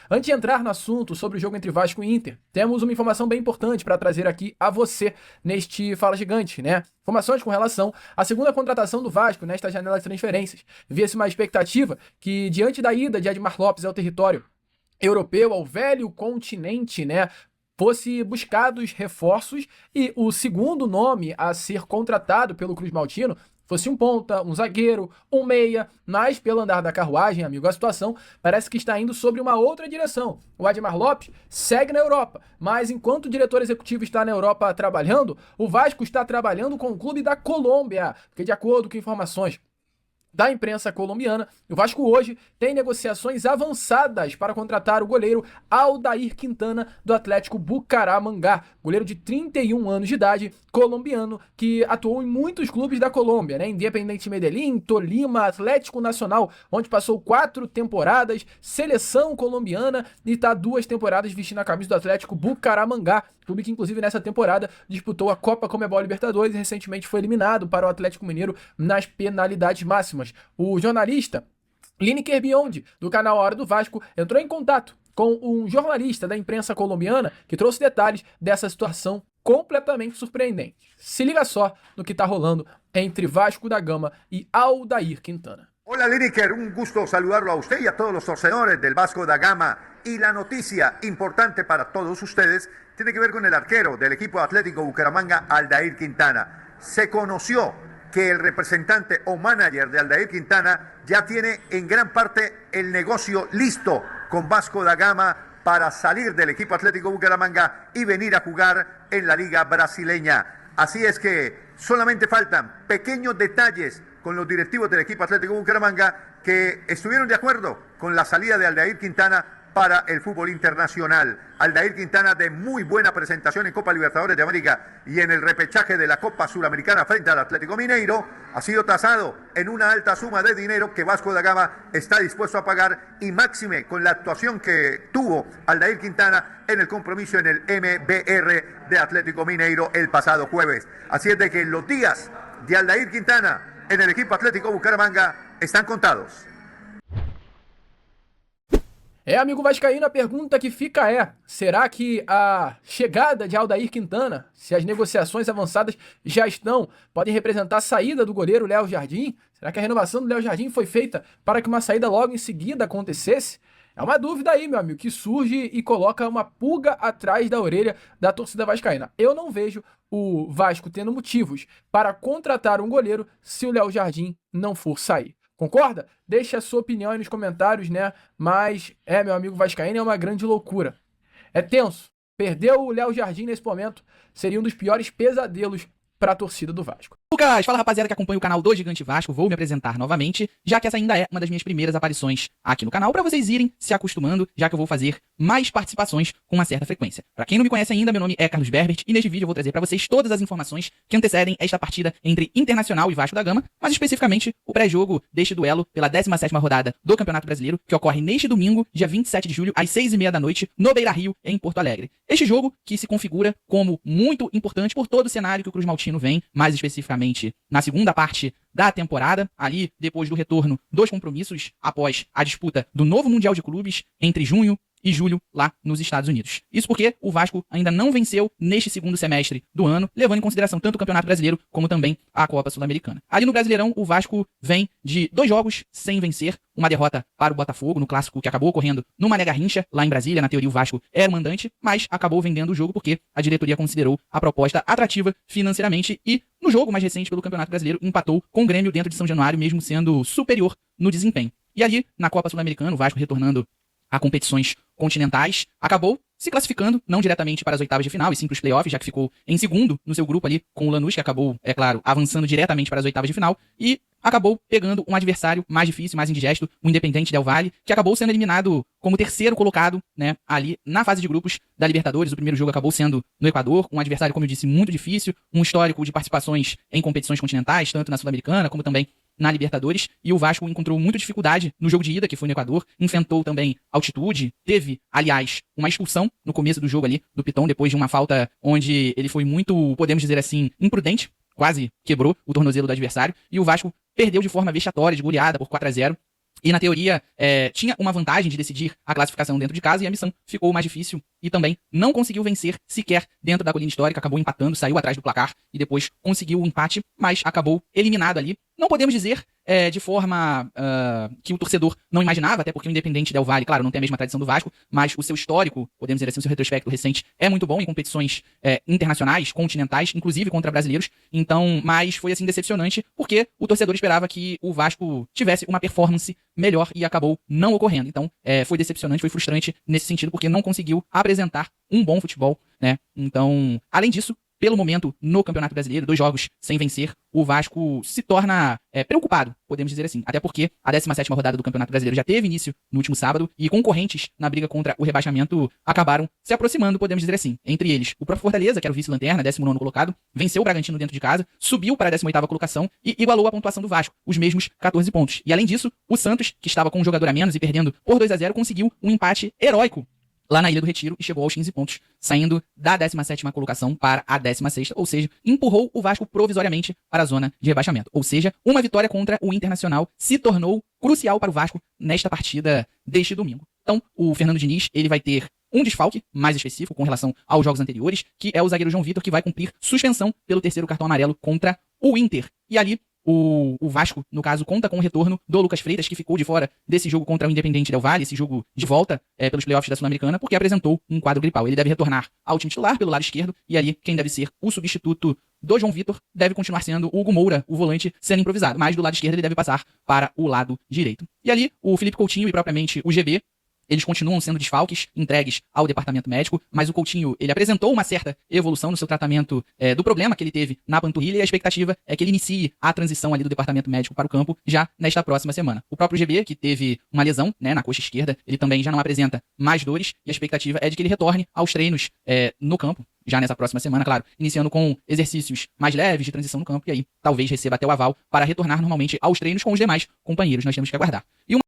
Antes de entrar no assunto sobre o jogo entre Vasco e Inter, temos uma informação bem importante para trazer aqui a você neste Fala Gigante, né? Informações com relação à segunda contratação do Vasco nesta janela de transferências. Via-se uma expectativa que, diante da ida de Edmar Lopes ao território europeu, ao velho continente, né, fosse buscados reforços e o segundo nome a ser contratado pelo Cruz Maltino fosse um ponta, um zagueiro, um meia, mas pelo andar da carruagem, amigo, a situação parece que está indo sobre uma outra direção. O Edmar Lopes segue na Europa, mas enquanto o diretor executivo está na Europa trabalhando, o Vasco está trabalhando com o clube da Colômbia, porque de acordo com informações da imprensa colombiana, o Vasco hoje tem negociações avançadas para contratar o goleiro Aldair Quintana do Atlético Bucaramanga, goleiro de 31 anos de idade, colombiano, que atuou em muitos clubes da Colômbia, né? Independiente Medellín, Tolima, Atlético Nacional, onde passou 4 temporadas, seleção colombiana e está 2 temporadas vestindo a camisa do Atlético Bucaramanga, clube que inclusive nessa temporada disputou a Copa Conmebol Libertadores e recentemente foi eliminado para o Atlético Mineiro nas penalidades máximas. O jornalista Lineker Biondi, do canal A Hora do Vasco, entrou em contato com um jornalista da imprensa colombiana que trouxe detalhes dessa situação completamente surpreendente. Se liga só no que está rolando entre Vasco da Gama e Aldair Quintana. Hola Lineker, un gusto saludarlo a usted y a todos los torcedores del Vasco da Gama. Y la noticia importante para todos ustedes tiene que ver con el arquero del equipo Atlético Bucaramanga, Aldair Quintana. Se conoció que el representante o manager de Aldair Quintana ya tiene en gran parte el negocio listo con Vasco da Gama para salir del equipo Atlético Bucaramanga y venir a jugar en la liga brasileña. Así es que solamente faltan pequeños detalles con los directivos del equipo Atlético Bucaramanga que estuvieron de acuerdo con la salida de Aldair Quintana para el fútbol internacional. Aldair Quintana, de muy buena presentación en Copa Libertadores de América y en el repechaje de la Copa Suramericana frente al Atlético Mineiro, ha sido tasado en una alta suma de dinero que Vasco da Gama está dispuesto a pagar, y máxime con la actuación que tuvo Aldair Quintana en el compromiso en el MBR de Atlético Mineiro el pasado jueves. Así es de que los días de Aldair Quintana en el equipo Atlético Bucaramanga están contados. Amigo vascaíno, a pergunta que fica é: será que a chegada de Aldair Quintana, se as negociações avançadas já estão, podem representar a saída do goleiro Léo Jardim? Será que a renovação do Léo Jardim foi feita para que uma saída logo em seguida acontecesse? É uma dúvida aí, meu amigo, que surge e coloca uma pulga atrás da orelha da torcida vascaína. Eu não vejo o Vasco tendo motivos para contratar um goleiro se o Léo Jardim não for sair. Concorda? Deixa a sua opinião aí nos comentários, né? Mas, meu amigo vascaíno, é uma grande loucura. É tenso. Perder o Léo Jardim nesse momento seria um dos piores pesadelos para a torcida do Vasco. Lucas, fala rapaziada que acompanha o canal do Gigante Vasco, vou me apresentar novamente, já que essa ainda é uma das minhas primeiras aparições aqui no canal, para vocês irem se acostumando, já que eu vou fazer mais participações com uma certa frequência. Para quem não me conhece ainda, meu nome é Carlos Berbert e neste vídeo eu vou trazer para vocês todas as informações que antecedem esta partida entre Internacional e Vasco da Gama, mas especificamente o pré-jogo deste duelo pela 17ª rodada do Campeonato Brasileiro, que ocorre neste domingo, dia 27 de julho, às 6h30 da noite, no Beira-Rio, em Porto Alegre. Este jogo que se configura como muito importante por todo o cenário que o Cruz Maltino vem, mais especificamente na segunda parte da temporada, ali depois do retorno dos compromissos após a disputa do novo Mundial de Clubes entre junho e julho lá nos Estados Unidos. Isso porque o Vasco ainda não venceu neste segundo semestre do ano, levando em consideração tanto o Campeonato Brasileiro como também a Copa Sul-Americana. Ali no Brasileirão, o Vasco vem de 2 jogos sem vencer, uma derrota para o Botafogo no clássico que acabou ocorrendo no Mané Garrincha, lá em Brasília. Na teoria o Vasco era o mandante, mas acabou vendendo o jogo porque a diretoria considerou a proposta atrativa financeiramente e no jogo mais recente pelo Campeonato Brasileiro empatou com o Grêmio dentro de São Januário, mesmo sendo superior no desempenho. E ali, na Copa Sul-Americana, o Vasco retornando a competições continentais, acabou se classificando, não diretamente para as oitavas de final, e sim para os playoffs, já que ficou em segundo no seu grupo ali com o Lanús, que acabou, é claro, avançando diretamente para as oitavas de final, e acabou pegando um adversário mais difícil, mais indigesto, o Independiente Del Valle, que acabou sendo eliminado como terceiro colocado, né, ali na fase de grupos da Libertadores. O primeiro jogo acabou sendo no Equador, um adversário, como eu disse, muito difícil, um histórico de participações em competições continentais, tanto na Sul-Americana como também na Libertadores, e o Vasco encontrou muita dificuldade no jogo de ida, que foi no Equador, enfrentou também altitude, teve, aliás, uma expulsão no começo do jogo ali, do Piton, depois de uma falta onde ele foi muito, podemos dizer assim, imprudente, quase quebrou o tornozelo do adversário, e o Vasco perdeu de forma vexatória, de goleada por 4-0, E na teoria, tinha uma vantagem de decidir a classificação dentro de casa e a missão ficou mais difícil e também não conseguiu vencer sequer dentro da colina histórica, acabou empatando, saiu atrás do placar e depois conseguiu o empate, mas acabou eliminado ali. Não podemos dizer de forma que o torcedor não imaginava, até porque o Independente Del Valle, claro, não tem a mesma tradição do Vasco, mas o seu histórico, podemos dizer assim, o seu retrospecto recente é muito bom em competições internacionais, continentais, inclusive contra brasileiros. Então, mas foi assim decepcionante, porque o torcedor esperava que o Vasco tivesse uma performance melhor e acabou não ocorrendo. Então, foi decepcionante, foi frustrante nesse sentido, porque não conseguiu apresentar um bom futebol, né? Então, além disso, pelo momento, no Campeonato Brasileiro, 2 jogos sem vencer, o Vasco se torna preocupado, podemos dizer assim. Até porque a 17ª rodada do Campeonato Brasileiro já teve início no último sábado e concorrentes na briga contra o rebaixamento acabaram se aproximando, podemos dizer assim. Entre eles, o próprio Fortaleza, que era o vice-lanterna, 19º colocado, venceu o Bragantino dentro de casa, subiu para a 18ª colocação e igualou a pontuação do Vasco, os mesmos 14 pontos. E além disso, o Santos, que estava com um jogador a menos e perdendo por 2-0, conseguiu um empate heróico lá na Ilha do Retiro e chegou aos 15 pontos, saindo da 17ª colocação para a 16ª, ou seja, empurrou o Vasco provisoriamente para a zona de rebaixamento. Ou seja, uma vitória contra o Internacional se tornou crucial para o Vasco nesta partida deste domingo. Então, o Fernando Diniz, ele vai ter um desfalque mais específico com relação aos jogos anteriores, que é o zagueiro João Vitor, que vai cumprir suspensão pelo 3º cartão amarelo contra o Inter. E ali, o Vasco, no caso, conta com o retorno do Lucas Freitas, que ficou de fora desse jogo contra o Independente Del Valle, esse jogo de volta pelos playoffs da Sul-Americana, porque apresentou um quadro gripal. Ele deve retornar ao time titular pelo lado esquerdo, e ali quem deve ser o substituto do João Vitor deve continuar sendo o Hugo Moura, o volante, sendo improvisado. Mas do lado esquerdo ele deve passar para o lado direito. E ali, o Felipe Coutinho e propriamente o GB, eles continuam sendo desfalques, entregues ao departamento médico, mas o Coutinho, ele apresentou uma certa evolução no seu tratamento do problema que ele teve na panturrilha e a expectativa é que ele inicie a transição ali do departamento médico para o campo já nesta próxima semana. O próprio GB, que teve uma lesão, né, na coxa esquerda, ele também já não apresenta mais dores e a expectativa é de que ele retorne aos treinos no campo, já nessa próxima semana, claro, iniciando com exercícios mais leves de transição no campo e aí talvez receba até o aval para retornar normalmente aos treinos com os demais companheiros. Nós temos que aguardar. E uma